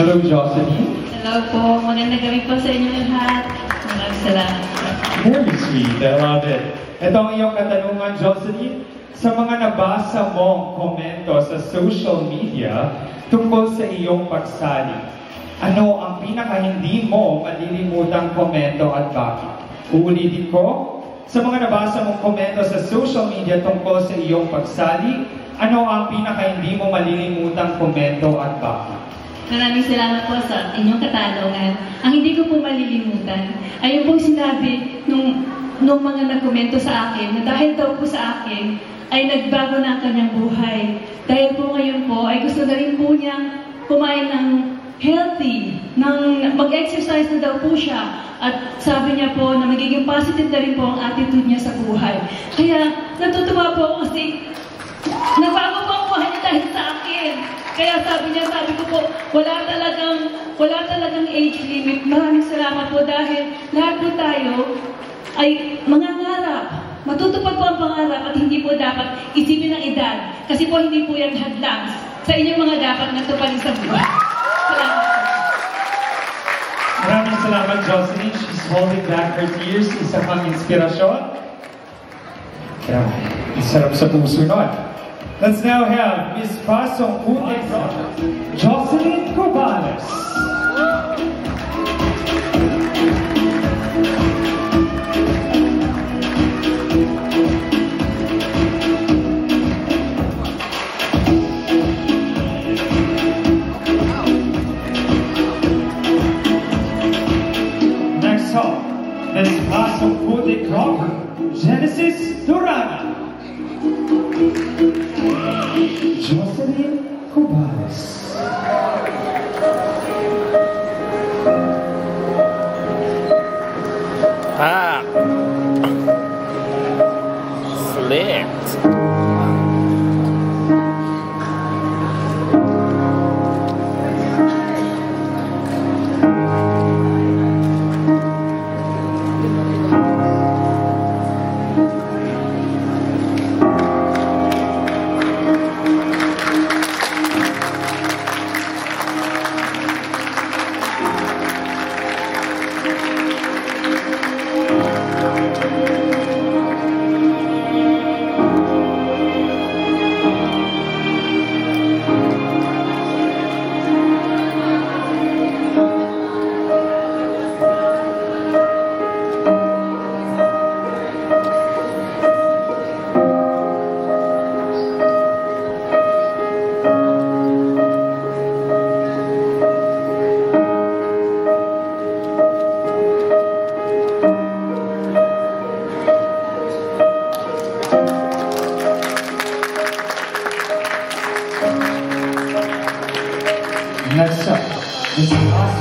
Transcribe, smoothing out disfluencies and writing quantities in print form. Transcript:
Hello, Jocelyn. Hello po. Magandang gabi po sa inyo lahat. Maraming salamat. Very sweet. I love it. Ito ang iyong katanungan, Jocelyn. Sa mga nabasa mong komento sa social media tungkol sa iyong pagsali, ano ang pinaka-hindi mo malilimutang komento at bakit? Uulitin ko, sa mga nabasa mong komento sa social media tungkol sa iyong pagsali, ano ang pinaka-hindi mo malilimutang komento at bakit? Maraming salamat po sa inyong katanungan. Ang hindi ko po malilimutan ay yung pong sinabi nung mga nagkomento sa akin na dahil daw po sa akin ay nagbago na ang kanyang buhay. Dahil po ngayon po ay gusto na rin po niyang kumain ng healthy, mag-exercise na daw po siya. At sabi niya po na magiging positive na rin po ang attitude niya sa buhay. Kaya natutuwa po ako kasi nagbago po ang buhay niya dahil sa akin. Kaya sabi ko po, wala talagang age limit. Maraming salamat po dahil lahat po tayo ay mangangarap. Matutupad po ang pangarap at hindi po dapat isipin ng edad. Kasi po hindi po yan hadlang sa inyong mga dapat natuparin sa buhay. Salamat po. Maraming salamat, Jocelyn. She's holding back her tears. Isa kang inspirasyon. Grabe. Sarap sa puso nun. Let's now have Miss Pasong Putek, Jocelyn Cobales. Next up, Miss Pasong Putek Robert, Genesis Durana. Jocelyn Cobales. Slipped. Next up, Miss Pasong